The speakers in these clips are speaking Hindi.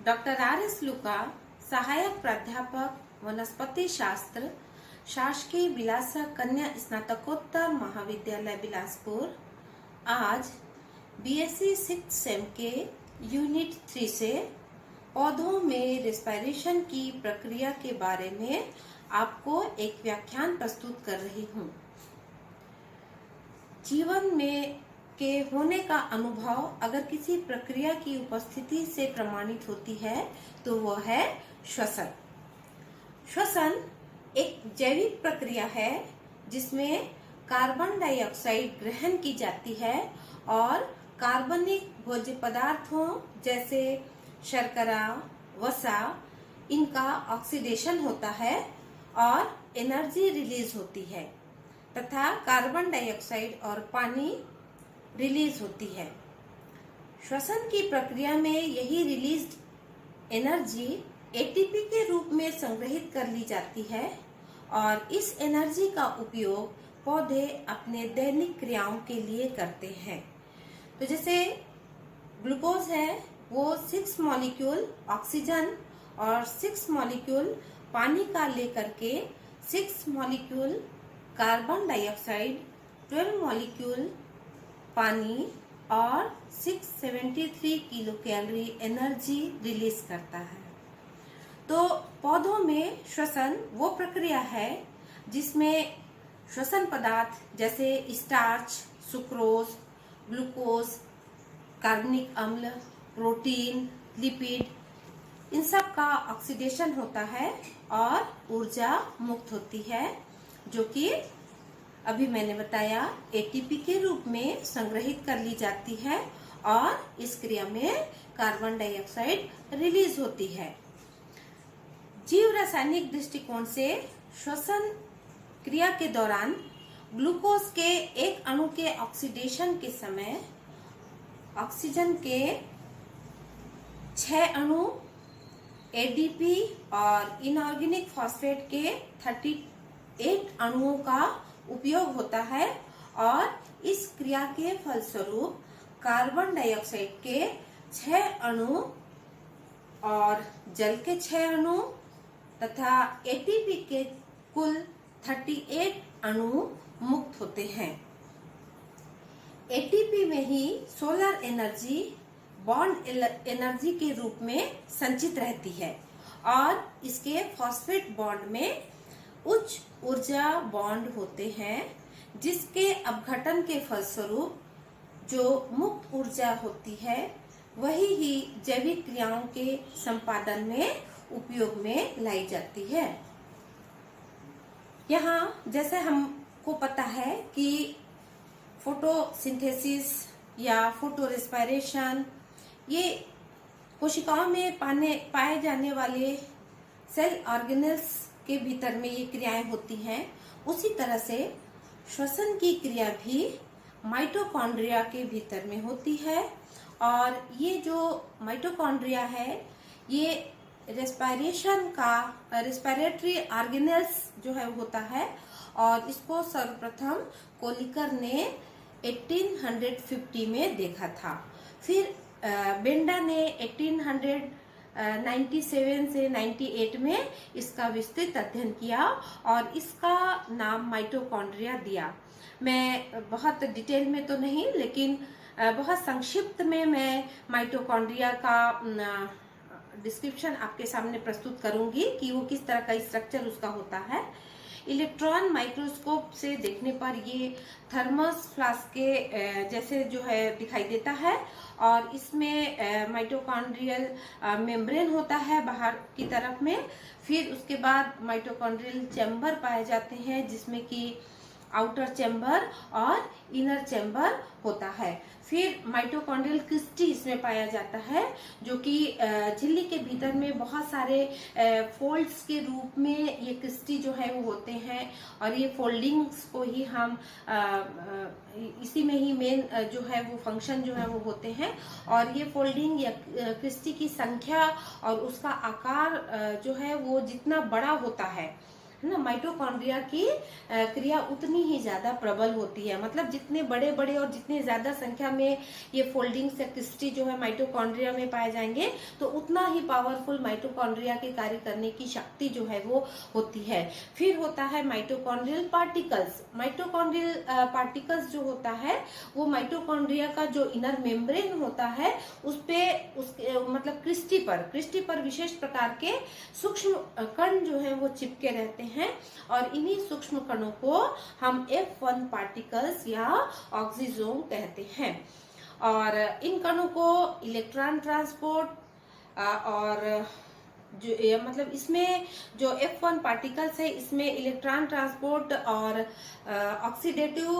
Doctor R S. लुका, सहायक प्राध्यापक वनस्पति शास्त्र, शासकीय बिलासा कन्या स्नातकोत्तर महाविद्यालय बिलासपुर। आज बीएससी 6 सेम के यूनिट 3 से पौधों में रेस्पिरेशन की प्रक्रिया के बारे में आपको एक व्याख्यान प्रस्तुत कर रही हूँ। जीवन में के होने का अनुभव अगर किसी प्रक्रिया की उपस्थिति से प्रमाणित होती है तो वह है श्वसन। श्वसन एक जैविक प्रक्रिया है जिसमें कार्बन डाइऑक्साइड ग्रहण की जाती है और कार्बनिक भोज्य पदार्थों जैसे शर्करा, वसा, इनका ऑक्सीडेशन होता है और एनर्जी रिलीज होती है तथा कार्बन डाइऑक्साइड और पानी रिलीज होती है। श्वसन की प्रक्रिया में यही रिलीज्ड एनर्जी एटीपी के रूप में संग्रहित कर ली जाती है और इस एनर्जी का उपयोग पौधे अपने दैनिक क्रियाओं के लिए करते हैं। तो जैसे ग्लूकोज है वो 6 मॉलिक्यूल ऑक्सीजन और 6 मॉलिक्यूल पानी का लेकर के 6 मॉलिक्यूल कार्बन डाइऑक्साइड, 12 मॉलिक्यूल पानी और 673 किलो कैलोरी एनर्जी रिलीज करता है। तो पौधों में श्वसन वो प्रक्रिया है जिसमें श्वसन पदार्थ जैसे स्टार्च, सुक्रोज, ग्लूकोज, कार्बनिक अम्ल, प्रोटीन, लिपिड, इन सब का ऑक्सीडेशन होता है और ऊर्जा मुक्त होती है जो कि अभी मैंने बताया एटीपी के रूप में संग्रहित कर ली जाती है और इस क्रिया में कार्बन डाइऑक्साइड रिलीज होती है। जीव रासायनिक दृष्टिकोण से श्वसन क्रिया के दौरान ग्लूकोज के एक अणु के ऑक्सीडेशन के समय ऑक्सीजन के 6 अणु, एडीपी और इनऑर्गेनिक फॉस्फेट के 38 अणुओं का उपयोग होता है और इस क्रिया के फलस्वरूप कार्बन डाइऑक्साइड के 6 अणु और जल के 6 अणु तथा एटीपी के कुल 38 अणु मुक्त होते हैं। एटीपी में ही सोलर एनर्जी बॉन्ड एनर्जी के रूप में संचित रहती है और इसके फॉस्फेट बॉन्ड में उच्च ऊर्जा बॉन्ड होते हैं जिसके अपघटन के फलस्वरूप जो मुक्त ऊर्जा होती है वही ही जैविक क्रियाओं के संपादन में उपयोग में लाई जाती है। यहाँ जैसे हमको पता है कि फोटोसिंथेसिस या फोटो रेस्पिरेशन ये कोशिकाओं में पाए जाने वाले सेल ऑर्गेनेल्स के भीतर में ये क्रियाएं होती हैं। उसी तरह से श्वसन की क्रिया भी माइटोकॉन्ड्रिया के भीतर में होती है और ये जो माइटोकॉन्ड्रिया है ये रेस्पिरेटरी ऑर्गेनेल्स जो है होता है और इसको सर्वप्रथम कोलिकर ने 1850 में देखा था। फिर बेंडा ने 1897 से 98 में इसका विस्तृत अध्ययन किया और इसका नाम माइटोकॉन्ड्रिया दिया। मैं बहुत डिटेल में तो नहीं लेकिन बहुत संक्षिप्त में मैं माइटोकॉन्ड्रिया का डिस्क्रिप्शन आपके सामने प्रस्तुत करूंगी कि वो किस तरह का स्ट्रक्चर उसका होता है। इलेक्ट्रॉन माइक्रोस्कोप से देखने पर ये थर्मस फ्लास्क के जैसे जो है दिखाई देता है और इसमें माइटोकॉन्ड्रियल मेम्ब्रेन होता है बाहर की तरफ में। फिर उसके बाद माइटोकॉन्ड्रियल चैम्बर पाए जाते हैं जिसमें कि आउटर चैम्बर और इनर चैम्बर होता है। फिर माइटोकॉन्ड्रियल क्रिस्टी इसमें पाया जाता है जो कि झिल्ली के भीतर में बहुत सारे फोल्ड्स के रूप में ये क्रिस्टी जो है वो होते हैं और ये फोल्डिंग्स को ही हम इसी में ही मेन जो है वो फंक्शन जो है वो होते हैं और ये फोल्डिंग या क्रिस्टी की संख्या और उसका आकार जो है वो जितना बड़ा होता है है ना, माइटोकॉन्ड्रिया की क्रिया उतनी ही ज्यादा प्रबल होती है। मतलब जितने बड़े बड़े और जितने ज्यादा संख्या में ये फोल्डिंग्स या क्रिस्टी जो है माइटोकॉन्ड्रिया में पाए जाएंगे, तो उतना ही पावरफुल माइटोकॉन्ड्रिया के कार्य करने की शक्ति जो है वो होती है। फिर होता है माइटोकॉन्ड्रियल पार्टिकल्स। माइटोकॉन्ड्रियल पार्टिकल्स जो होता है वो माइटोकॉन्ड्रिया का जो इनर मेम्ब्रेन होता है उस पे मतलब क्रिस्टी पर विशेष प्रकार के सूक्ष्म कण जो है वो चिपके रहते हैं, और इन्हीं सूक्ष्म कणों को हम F1 पार्टिकल्स या ऑक्सीजोम कहते हैं। और इन कणों को इलेक्ट्रॉन ट्रांसपोर्ट और जो मतलब इसमें जो F1 पार्टिकल्स है इसमें इलेक्ट्रॉन ट्रांसपोर्ट और ऑक्सीडेटिव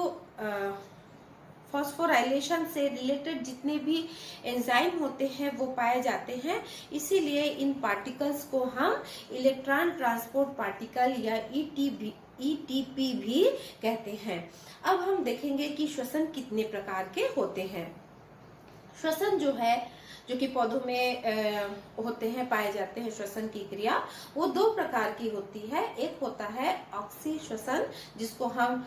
फॉस्फोराइलेशन से रिलेटेड जितने भी एंजाइम होते हैं वो पाए जाते हैं। इसीलिए इन पार्टिकल्स को हम इलेक्ट्रॉन ट्रांसपोर्ट पार्टिकल या ईटीपी भी कहते हैं। अब हम देखेंगे कि श्वसन कितने प्रकार के होते हैं। श्वसन जो कि पौधों में होते हैं, पाए जाते हैं, श्वसन की क्रिया वो दो प्रकार की होती है। एक होता है ऑक्सी श्वसन जिसको हम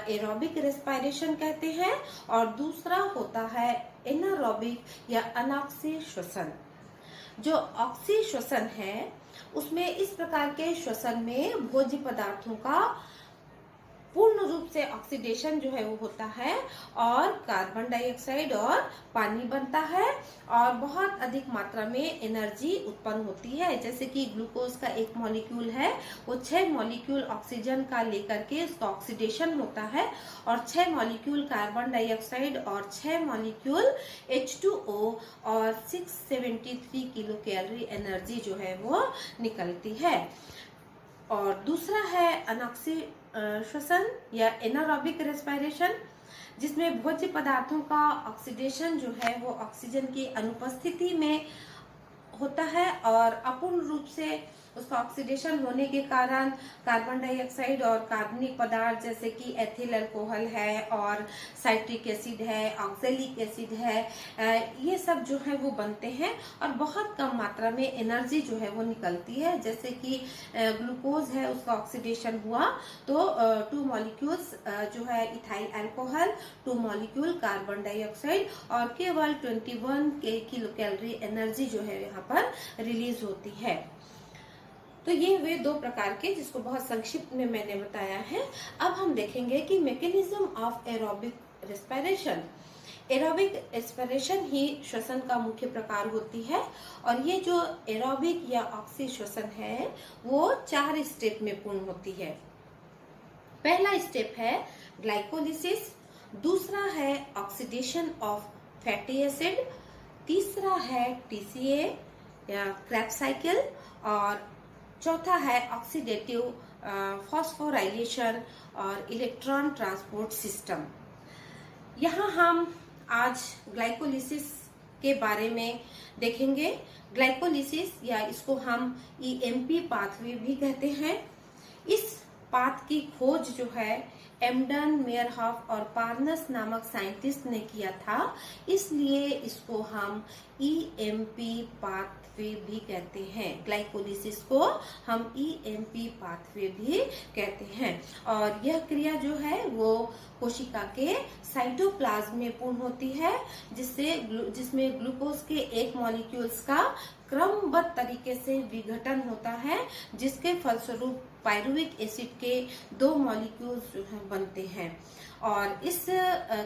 एरोबिक रेस्पिरेशन कहते हैं, और दूसरा होता है एनारोबिक या अनॉक्सी श्वसन। जो ऑक्सी श्वसन है उसमें इस प्रकार के श्वसन में भोज्य पदार्थों का पूर्ण रूप से ऑक्सीडेशन जो है वो होता है, और कार्बन डाइऑक्साइड और पानी बनता है, और बहुत अधिक मात्रा में एनर्जी उत्पन्न होती है। जैसे कि ग्लूकोज का एक मॉलिक्यूल है, वो 6 मॉलिक्यूल ऑक्सीजन का लेकर के उसका ऑक्सीडेशन होता है, और 6 मॉलिक्यूल कार्बन डाइऑक्साइड और 6 मॉलिक्यूल H2O और 673 किलो कैलोरी एनर्जी जो है वो निकलती है। और दूसरा है अनॉक्सी श्वसन या एनारोबिक रेस्पिरेशन, जिसमें भोज्य पदार्थों का ऑक्सीडेशन जो है वो ऑक्सीजन की अनुपस्थिति में होता है, और अपूर्ण रूप से उसका ऑक्सीडेशन होने के कारण कार्बन डाइऑक्साइड और कार्बनिक पदार्थ जैसे कि एथिल अल्कोहल है और साइट्रिक एसिड है, ऑक्सैलिक एसिड है, ये सब जो है वो बनते हैं, और बहुत कम मात्रा में एनर्जी जो है वो निकलती है। जैसे कि ग्लूकोज है, उसका ऑक्सीडेशन हुआ तो 2 मॉलिक्यूल्स जो है ethyl alcohol, 2 molecule carbon dioxide, और केवल 21 किलो कैलोरी एनर्जी जो है यहाँ पर रिलीज होती है। तो ये वे दो प्रकार के जिसको बहुत संक्षिप्त में मैंने बताया है। अब हम देखेंगे कि mechanism of aerobic respiration. Aerobic respiration ही श्वसन का मुख्य प्रकार होती है, और ये जो एरोबिक या ऑक्सी श्वसन है वो 4 स्टेप में पूर्ण होती है। पहला स्टेप है ग्लाइकोलिसिस, दूसरा है ऑक्सीडेशन ऑफ फैटी एसिड, तीसरा है TCA या क्रेब्स साइकिल, और चौथा है ऑक्सीडेटिव फॉस्फोराइलेशन और इलेक्ट्रॉन ट्रांसपोर्ट सिस्टम। यहाँ हम आज ग्लाइकोलिसिस के बारे में देखेंगे। ग्लाइकोलिसिस या इसको हम EMP पाथवे भी कहते हैं। इस पाथ की खोज जो है एम्डन, मेयरहॉफ और पार्नस नामक साइंटिस्ट ने किया था, इसलिए इसको हम EMP पाथवे भी कहते हैं। ग्लाइकोलिसिस को हम EMP पाथवे भी कहते हैं, और यह क्रिया जो है वो कोशिका के साइटोप्लाज्म में पूर्ण होती है, जिसमें ग्लूकोज के एक मॉलिक्यूल्स का क्रमबद्ध तरीके से विघटन होता है, जिसके फलस्वरूप पायरुविक एसिड के 2 मॉलिक्यूल्स जो है बनते हैं। और इस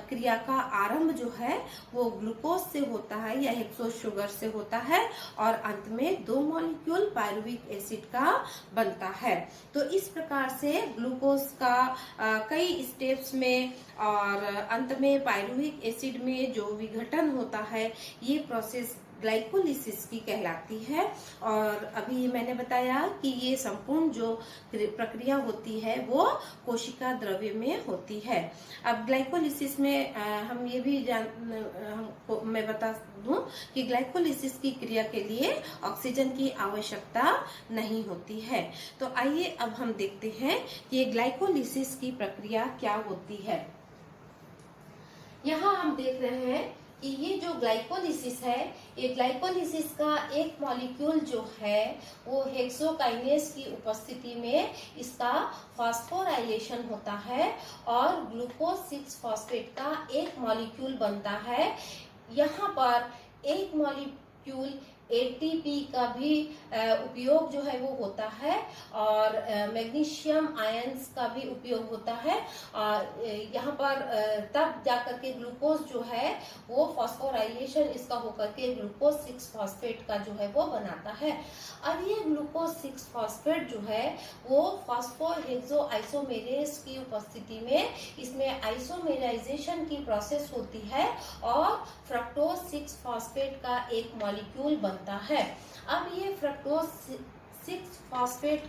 क्रिया का आरंभ जो है वो ग्लूकोज से होता है या हेक्सोज शुगर से होता है, और अंत में 2 मॉलिक्यूल पायरुविक एसिड का बनता है। तो इस प्रकार से ग्लूकोज का कई स्टेप्स में और अंत में पायरुविक एसिड में जो विघटन होता है, ये प्रोसेस ग्लाइकोलिसिस की कहलाती है। और अभी मैंने बताया कि ये संपूर्ण जो प्रक्रिया होती है वो कोशिका द्रव्य में होती है। अब ग्लाइकोलिसिस में हम ये भी मैं बता दूं कि ग्लाइकोलिसिस की क्रिया के लिए ऑक्सीजन की आवश्यकता नहीं होती है। तो आइए अब हम देखते हैं कि ये ग्लाइकोलिसिस की प्रक्रिया क्या होती है। यहाँ हम देख रहे हैं कि ये जो ग्लाइकोलिसिस है, ये ग्लाइकोलिसिस का एक मॉलिक्यूल जो है वो हेक्सोकाइनेज की उपस्थिति में इसका फॉस्फोराइलेशन होता है और ग्लूकोज 6 फॉस्फेट का एक मॉलिक्यूल बनता है। यहाँ पर एक मॉलिक्यूल एटीपी का भी उपयोग जो है वो होता है और मैग्नीशियम आयंस का भी उपयोग होता है और यहाँ पर तब जाकर के ग्लूकोज जो है वो फॉस्फोराइलेशन इसका होकर के ग्लूकोज 6 फॉस्फेट का जो है वो बनाता है। अब ये ग्लूकोज 6 फॉस्फेट जो है वो फॉस्फोहेक्सो आइसोमेरेज की उपस्थिति में इसमें आइसोमेराइजेशन की प्रोसेस होती है और फ्रक्टोज 6 फॉस्फेट का एक मॉलिक्यूल बनता है। अब ये फ्रक्टोज 6 फॉस्फेट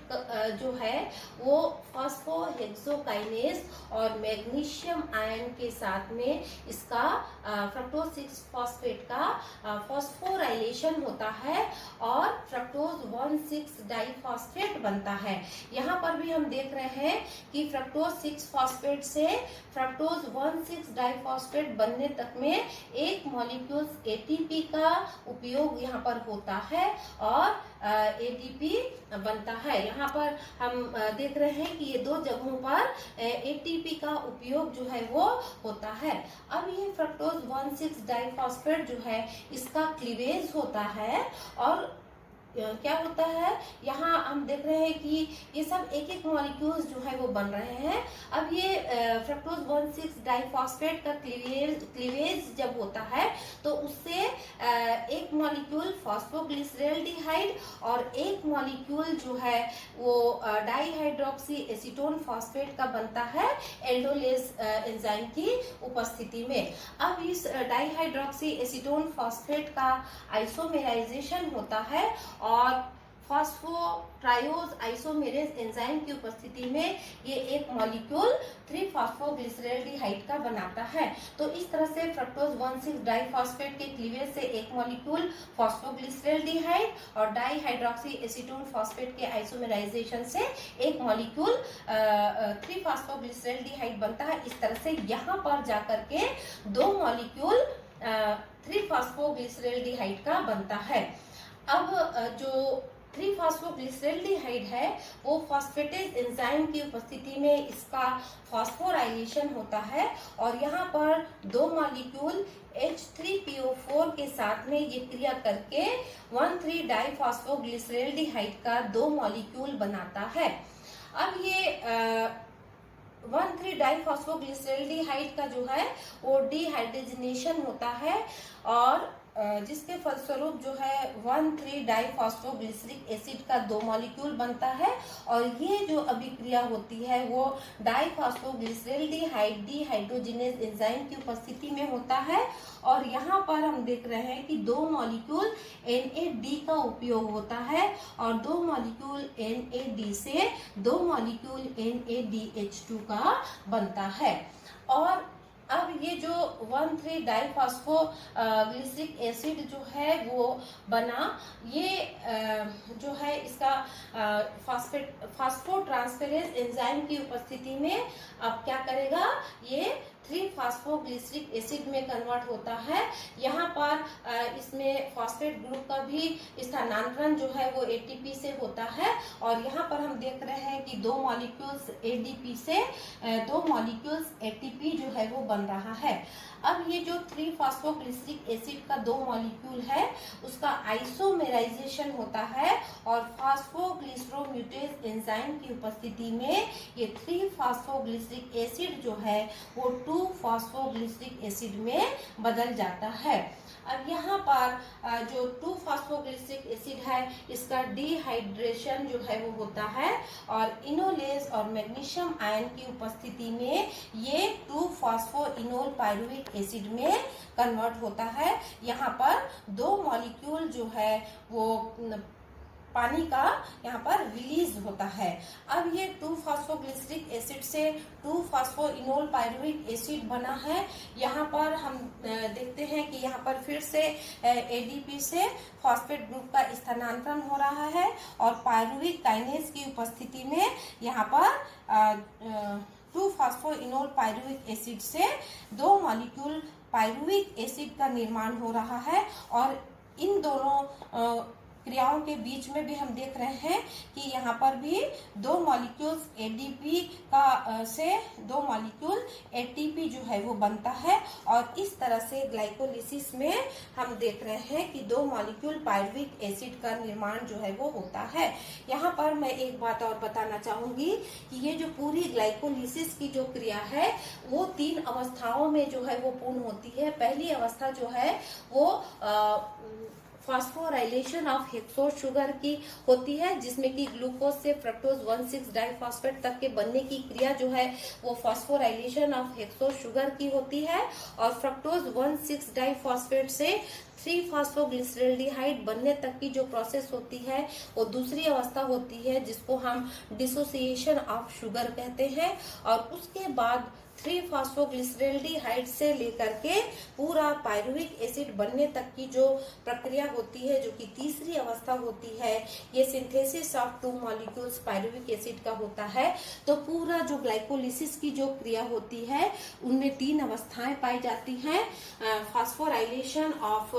जो है वो फॉस्फोहेक्सोकाइनेज और मैग्नीशियम आयन के साथ में इसका फ्रक्टोज 6 फॉस्फेट का फॉस्फोराइलेशन होता है और फ्रक्टोज 1,6 डाइफॉस्फेट बनता है। यहाँ पर भी हम देख रहे हैं कि फ्रक्टोज 6 फॉस्फेट से फ्रक्टोज 1,6 डाइफॉस्फेट बनने तक में एक मॉलिक्यूल एटीपी का उपयोग यहाँ पर होता है और एटीपी बनता है। यहाँ पर हम देख रहे हैं कि ये दो जगहों पर एटीपी का उपयोग जो है वो होता है। अब ये फ्रक्टोज 1,6 डाइफॉस्फेट जो है इसका क्लीवेज होता है और क्या होता है, यहाँ हम देख रहे हैं कि ये सब एक एक मॉलिक्यूल्स जो है वो बन रहे हैं। अब ये फ्रक्टोज 1,6 डाइफॉस्फेट का क्लीवेज जब होता है तो उससे एक मॉलिक्यूल फॉस्फोग्लिसरेल्डिहाइड और एक मॉलिक्यूल जो है वो डाइहाइड्रोक्सी एसीटोन फॉस्फेट का बनता है एल्डोलेज एंजाइम की उपस्थिति में। अब इस डाइहाइड्रोक्सी एसीटोन फॉस्फेट का आइसोमेराइजेशन होता है और फॉस्फोट्रायोज आइसोमेरेज एंजाइम की उपस्थिति में ये एक मॉलिक्यूल 3-फॉस्फोग्लिसरेल्डिहाइड का बनाता है। तो इस तरह से फ्रक्टोज 1,6 डाइफॉस्फेट के क्लीवेज से एक मॉलिक्यूल फॉस्फोग्लिसरेल्डिहाइड और डाइहाइड्रोक्सी एसीटोन फॉस्फेट के आइसोमेराइजेशन से एक मॉलिक्यूल 3-फॉस्फोग्लिसरेल्डिहाइड बनता है। इस तरह से यहाँ पर जाकर के दो मॉलिक्यूल 3-फॉस्फोग्लिसरेल्डिहाइड का बनता है। अब जो 3-फॉस्फोग्लिसरेल्डिहाइड है वो फॉस्फेटेज एंजाइम की उपस्थिति में इसका फॉस्फोराइलेशन होता है और यहाँ पर दो मॉलिक्यूल H3PO4 के साथ में ये क्रिया करके 1,3 डाइफॉस्फोग्लिसरेल्डिहाइड का दो मॉलिक्यूल बनाता है। अब ये 1,3 डाइफॉस्फोग्लिसरेल्डिहाइड का जो है वो डिहाइड्रोजनेशन होता है और जिसके फलस्वरूप जो है 1,3 डाइफॉस्फोग्लिसरिक एसिड का दो मॉलिक्यूल बनता है और ये जो अभिक्रिया होती है वो डाइफॉस्फोग्लिसरेल्डिहाइड डिहाइड्रोजिनेज एंजाइम की उपस्थिति में होता है और यहाँ पर हम देख रहे हैं कि दो मॉलिक्यूल NAD का उपयोग होता है और दो मॉलिक्यूल NAD से दो मॉलिक्यूल NADH2 का बनता है। और अब ये जो 1,3 डाइफॉस्फोग्लिसरिक एसिड जो है वो बना, ये जो है इसका फॉस्फोट्रांसफेरेज एंजाइम की उपस्थिति में अब क्या करेगा, ये 3-फॉस्फोग्लिसरिक एसिड में कन्वर्ट होता है। यहाँ पर इसमें फॉस्फेट ग्रुप का भी स्थानांतरण जो है वो एटीपी से होता है और यहाँ पर हम देख रहे हैं कि दो मॉलिक्यूल्स एडीपी से दो मॉलिक्यूल्स एटीपी जो है वो बन रहा है। अब ये जो 3-फॉस्फोग्लिसरिक एसिड का दो मॉलिक्यूल है उसका आइसोमेराइजेशन होता है और फॉस्फोग्लिसरोम्यूटेज एंजाइम की उपस्थिति में ये 3-फॉस्फोग्लिसरिक एसिड जो है वो 2-फॉस्फोग्लिसरिक एसिड में बदल जाता है। अब यहाँ पर जो 2-फॉस्फोग्लिसरिक एसिड है इसका डिहाइड्रेशन जो है वो होता है और इनोलेज और मैग्नीशियम आयन की उपस्थिति में ये 2-फॉस्फोइनोल पायरुविक एसिड में कन्वर्ट होता है। यहाँ पर दो मॉलिक्यूल जो है वो पानी का यहाँ पर रिलीज होता है। अब ये 2-फॉस्फोग्लिसरिक एसिड से 2-फॉस्फोइनोल पायरुविक एसिड बना है। यहाँ पर हम देखते हैं कि यहाँ पर फिर से एडीपी से फॉस्फेट ग्रुप का स्थानांतरण हो रहा है और पायरुविक काइनेज की उपस्थिति में यहाँ पर 2-फॉस्फोइनोल पायरुविक एसिड से दो मॉलिक्यूल पायरुविक एसिड का निर्माण हो रहा है। और इन दोनों क्रियाओं के बीच में भी हम देख रहे हैं कि यहाँ पर भी दो मॉलिक्यूल्स एडीपी का से दो मॉलिक्यूल एटीपी जो है वो बनता है। और इस तरह से ग्लाइकोलिसिस में हम देख रहे हैं कि दो मॉलिक्यूल पायरुविक एसिड का निर्माण जो है वो होता है। यहाँ पर मैं एक बात और बताना चाहूंगी कि ये जो पूरी ग्लाइकोलिसिस की जो क्रिया है वो 3 अवस्थाओं में जो है वो पूर्ण होती है। पहली अवस्था जो है वो फॉस्फोराइलेशन ऑफ हेक्सोज शुगर की होती है, जिसमें कि ग्लूकोज से फ्रक्टोज 1,6 डाइफॉस्फेट तक के बनने की क्रिया जो है वो फॉस्फोराइलेशन ऑफ हेक्सोज शुगर की होती है। और फ्रक्टोज 1,6 डाइफॉस्फेट से 3-फॉस्फोग्लिसरॉल्डिहाइड बनने तक की जो प्रोसेस होती है वो दूसरी अवस्था होती है, जिसको हम डिसोसिएशन ऑफ शुगर कहते हैं। और उसके बाद 3-फॉस्फोग्लिसरॉल्डिहाइड से लेकर के पूरा पायरुविक एसिड बनने तक की जो प्रक्रिया होती है, जो कि तीसरी अवस्था होती है, ये synthesis of 2 molecules pyruvic acid का होता है। तो पूरा जो ग्लाइकोलिसिस की जो क्रिया होती है उनमें 3 अवस्थाएं पाई जाती हैं, phosphorylation of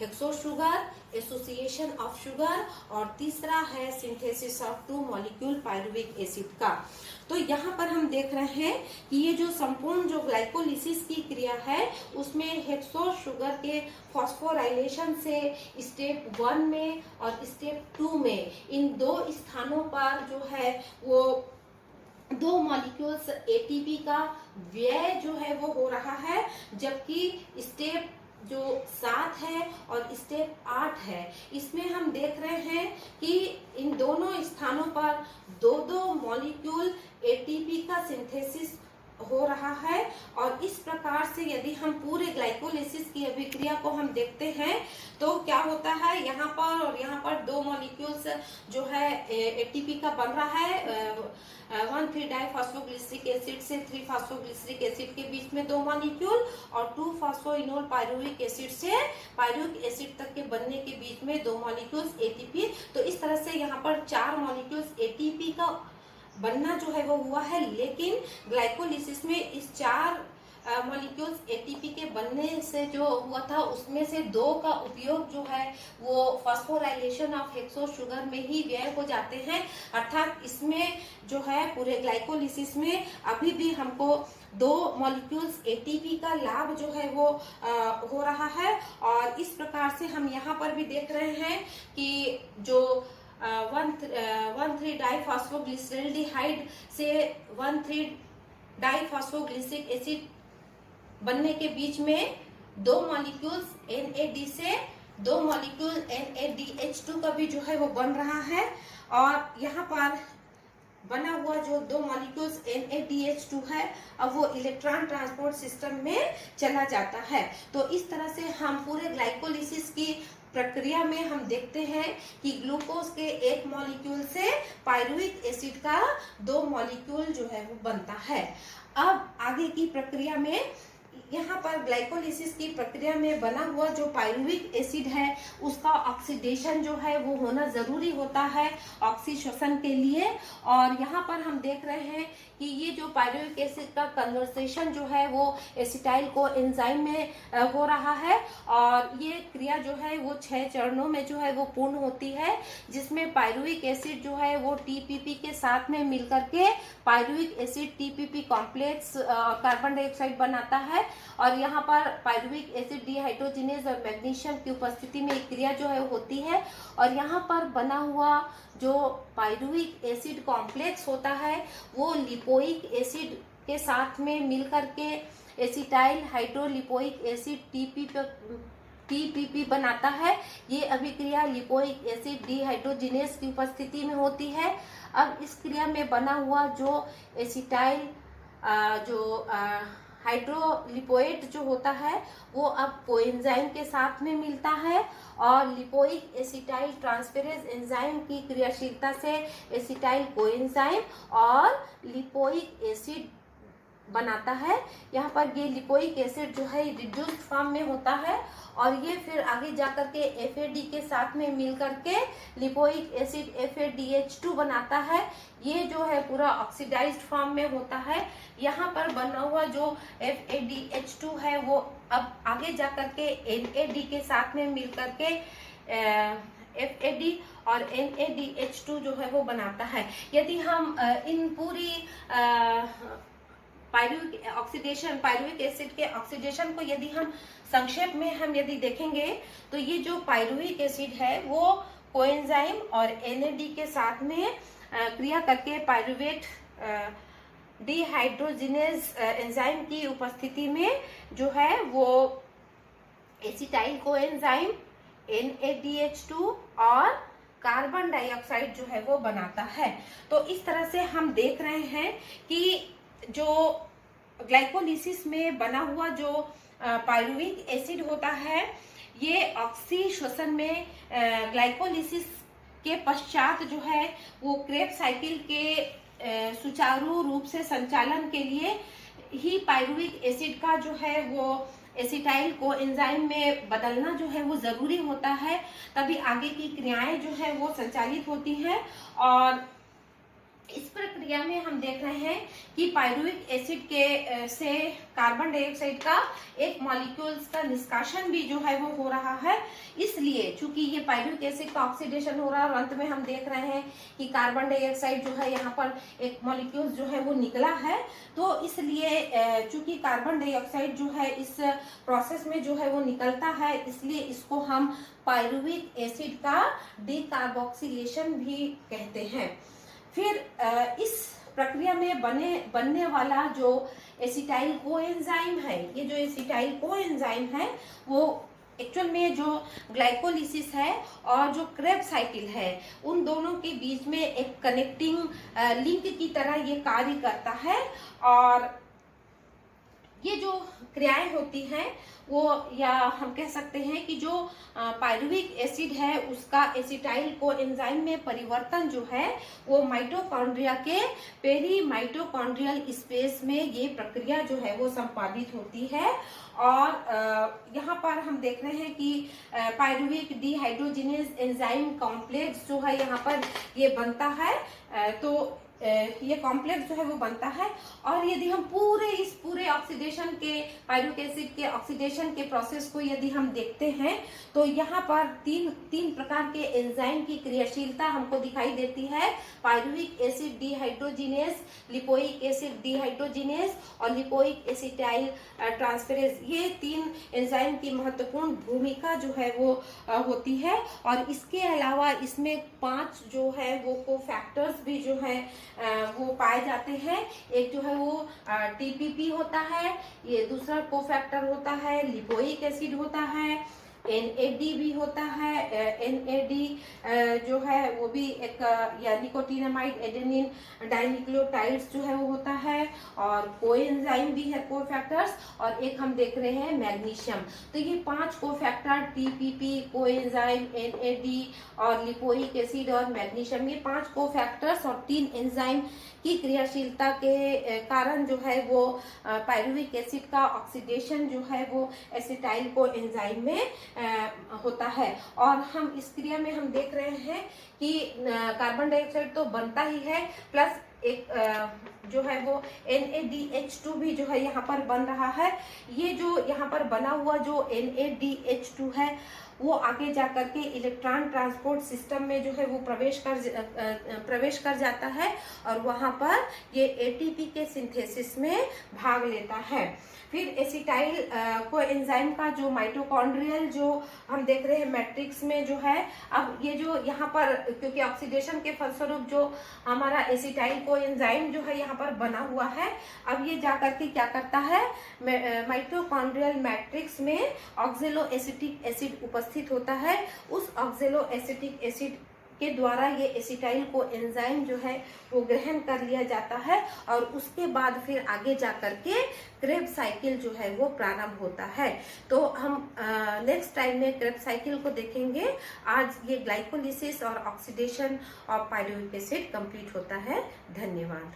hexose sugar, association of sugar, और तीसरा है synthesis of 2 molecule pyruvic acid का। तो यहाँ पर हम देख रहे हैं कि ये जो संपूर्ण जो ग्लाइकोलिसिस की क्रिया है उसमें हेक्सोज शुगर के फॉस्फोराइलेशन से स्टेप 1 में और स्टेप 2 में इन 2 स्थानों पर जो है वो 2 मॉलिक्यूल्स एटीपी का व्यय जो है वो हो रहा है। जबकि स्टेप जो 7 है और स्टेप 8 है इसमें हम देख रहे हैं कि इन दोनों स्थानों पर 2-2 मॉलिक्यूल एटीपी का सिंथेसिस हो रहा है। और इस प्रकार से यदि हम पूरे ग्लाइकोलिसिस की अभिक्रिया को हम देखते हैं तो क्या होता है, यहाँ पर और यहाँ पर 2 मॉलिक्यूल्स जो है एटीपी का बन रहा है। 1,3-डाइफॉस्फोग्लिसरिक एसिड से 3-फॉस्फोग्लिसरिक एसिड के बीच में 2 मॉलिक्यूल, और 2-फॉस्फोइनोल पायरुविक एसिड से पायरुविक एसिड तक के बनने के बीच में 2 मॉलिक्यूल्स एटीपी। तो इस तरह से यहाँ पर 4 मॉलिक्यूल्स एटीपी का बनना जो है वो हुआ है। लेकिन ग्लाइकोलिसिस में इस 4 मॉलिक्यूल्स एटीपी के बनने से जो हुआ था उसमें से 2 का उपयोग जो है वो फॉस्फोराइलेशन ऑफ हेक्सोज शुगर में ही व्यय हो जाते हैं। अर्थात इसमें जो है पूरे ग्लाइकोलिसिस में अभी भी हमको 2 मॉलिक्यूल्स एटीपी का लाभ जो है वो हो रहा है। और इस प्रकार से हम यहाँ पर भी देख रहे हैं कि जो 1,3-डाइफॉस्फोग्लिसरॉल्डिहाइड से 1,3-डाइफॉस्फोग्लिसरिक एसिड बनने के बीच में 2 मॉलिक्यूल्स NAD से 2 मॉलिक्यूल NADH2 का भी जो है वो बन रहा है। और यहाँ पर बना हुआ जो 2 मॉलिक्यूल्स NADH2 है अब वो इलेक्ट्रॉन ट्रांसपोर्ट सिस्टम में चला जाता है। तो इस तरह से हम पूरे ग्लाइकोलिसिस की प्रक्रिया में हम देखते हैं कि ग्लूकोज के 1 मॉलिक्यूल से पायरुविक एसिड का 2 मॉलिक्यूल जो है वो बनता है। अब आगे की प्रक्रिया में यहाँ पर ग्लाइकोलिसिस की प्रक्रिया में बना हुआ जो पायरुविक एसिड है उसका ऑक्सीडेशन जो है वो होना जरूरी होता है ऑक्सीश्वसन के लिए। और यहाँ पर हम देख रहे हैं कि ये जो पायरुविक एसिड का कन्वर्सेशन जो है वो एसिटाइल को एंजाइम में हो रहा है। और ये क्रिया जो है वो 6 चरणों में जो है वो पूर्ण होती है, जिसमें पायरुविक एसिड जो है वो टीपीपी के साथ में मिलकर के pyruvic acid TPP complex carbon dioxide बनाता है। और यहाँ पर पायरुविक एसिड डिहाइड्रोजिनेज और मैग्नीशियम की उपस्थिति में एक क्रिया जो है होती है। और यहाँ पर बना हुआ जो पायरुविक एसिड कॉम्प्लेक्स होता है वो लिपोइक एसिड के साथ में मिलकर के एसिटाइल हाइड्रोलिपोइक एसिड टीपीपी बनाता है। ये अभिक्रिया लिपोइक एसिड डिहाइड्रोजिनेज की उपस्थिति में होती है। अब इस क्रिया में बना हुआ जो एसिटाइल जो हाइड्रोलिपोएट जो होता है वो अब कोएंजाइम के साथ में मिलता है। और लिपोइक एसिटाइल ट्रांसफेरेज एंजाइम की क्रियाशीलता से एसिटाइल कोएंजाइम और लिपोइक एसिड बनाता है। यहाँ पर ये लिपोइक एसिड जो है रिड्यूस्ड फॉर्म में होता है और ये फिर आगे जाकर के FAD के साथ में मिल करके लिपोइक एसिड FADH2 बनाता है। ये जो है पूरा ऑक्सीडाइज्ड फॉर्म में होता है। यहाँ पर बना हुआ जो FADH2 है वो अब आगे जाकर के NAD के साथ में मिल करके FAD और NADH2 जो है वो बनाता है। यदि हम इन पूरी पायरुविक एसिड के ऑक्सीडेशन को यदि हम संक्षेप में हम यदि देखेंगे तो ये जो पायरुविक एसिड है वो कोएंजाइम और NAD के साथ में क्रिया करके पायरुवेट डिहाइड्रोजिनेज एंजाइम की उपस्थिति में जो है वो एसिटाइल कोएंजाइम NADH2 और कार्बन डाइऑक्साइड जो है वो बनाता है। तो इस तरह से हम देख रहे हैं कि जो ग्लाइकोलिसिस में बना हुआ जो पायरुविक एसिड होता है ये ऑक्सी श्वसन में ग्लाइकोलिसिस के पश्चात जो है वो क्रेब्स साइकिल के सुचारू रूप से संचालन के लिए ही पायरुविक एसिड का जो है वो एसिटाइल को एंजाइम में बदलना जो है वो जरूरी होता है, तभी आगे की क्रियाएं जो है वो संचालित होती हैं। और इस प्रक्रिया में हम देख रहे हैं कि पायरुविक एसिड के से कार्बन डाइऑक्साइड का एक मॉलिक्यूल्स का निष्कासन भी जो है वो हो रहा है। इसलिए चूंकि ये पायरुविक एसिड का ऑक्सीडेशन हो रहा है और अंत में हम देख रहे हैं कि कार्बन डाइऑक्साइड जो है यहाँ पर एक मॉलिक्यूल्स जो है वो निकला है, तो इसलिए चूंकि कार्बन डाइऑक्साइड जो है इस प्रोसेस में जो है वो निकलता है, इसलिए इसको हम पायरुविक एसिड का डीकार्बोक्सिलेशन भी कहते हैं। फिर इस प्रक्रिया में बनने वाला जो एसिटाइल कोएंजाइम है, ये जो एसिटाइल कोएंजाइम है वो एक्चुअल में जो ग्लाइकोलिसिस है और जो क्रेब्स साइकिल है उन दोनों के बीच में एक कनेक्टिंग लिंक की तरह ये कार्य करता है। और ये जो क्रियाएं होती हैं वो, या हम कह सकते हैं कि जो पायरुविक एसिड है उसका एसिटाइल को एंजाइम में परिवर्तन जो है वो माइटोकॉन्ड्रिया के पेरी माइटोकॉन्ड्रियल स्पेस में ये प्रक्रिया जो है वो संपादित होती है। और यहाँ पर हम देख रहे हैं कि पायरुविक डिहाइड्रोजिनेज एंजाइम कॉम्प्लेक्स जो है यहाँ पर ये बनता है, तो ये कॉम्प्लेक्स जो है वो बनता है। और यदि हम इस पूरे ऑक्सीडेशन के पायरुविक एसिड के ऑक्सीडेशन के प्रोसेस को यदि हम देखते हैं तो यहाँ पर तीन प्रकार के एंजाइम की क्रियाशीलता हमको दिखाई देती है। Pyruvic acid dehydrogenase, lipoic acid dehydrogenase और लिपोइक एसिटाइल ट्रांसफेरेज, ये 3 एंजाइम की महत्वपूर्ण भूमिका जो है वो होती है। और इसके अलावा इसमें 5 जो है वो कोफैक्टर्स भी जो है वो पाए जाते हैं। एक जो है वो TPP होता है, ये दूसरा कोफैक्टर होता है लिपोइक एसिड होता है, NAD भी होता है। NAD जो है वो भी एक या निकोटिनामाइड एडेनिन डाइन्यूक्लियोटाइड्स जो है वो होता है, और कोएंजाइम भी है कोफैक्टर्स, और एक हम देख रहे हैं मैग्नीशियम। तो ये 5 कोफैक्टर TPP, कोएंजाइम, NAD और लिपोइक एसिड और मैग्नीशियम, ये 5 कोफैक्टर्स और 3 एंजाइम की क्रियाशीलता के कारण जो है वो पायरुविक एसिड का ऑक्सीडेशन जो है वो एसिटाइल को एंजाइम में होता है। और हम इस क्रिया में हम देख रहे हैं कि कार्बन डाइऑक्साइड तो बनता ही है, प्लस एक जो है वो NADH2 भी जो है यहाँ पर बन रहा है। ये जो यहाँ पर बना हुआ जो NADH2 है वो आगे जाकर के इलेक्ट्रॉन ट्रांसपोर्ट सिस्टम में जो है वो प्रवेश कर जाता है और वहां पर ये ATP के सिंथेसिस में भाग लेता है। फिर एसिटाइल को एंजाइम का जो माइटोकॉन्ड्रियल जो हम देख रहे हैं मैट्रिक्स में जो है, अब ये जो यहाँ पर क्योंकि ऑक्सीडेशन के फलस्वरूप जो हमारा एसिटाइल को एंजाइम जो है यहाँ पर बना हुआ है, अब ये जाकर के क्या करता है, माइटोकॉन्ड्रियल मैट्रिक्स में ऑक्जेलो एसिटिक एसिड उपस्थित होता है। उस ऑक्जेलो एसिटिक एसिड के द्वारा ये एसिटाइल को एंजाइम जो है वो ग्रहण कर लिया जाता है और उसके बाद फिर आगे जाकर के क्रेब्स साइकिल जो है वो प्रारंभ होता है। तो हम नेक्स्ट टाइम में क्रेब्स साइकिल को देखेंगे। आज ये ग्लाइकोलिसिस और oxidation of pyruvic acid complete होता है। धन्यवाद।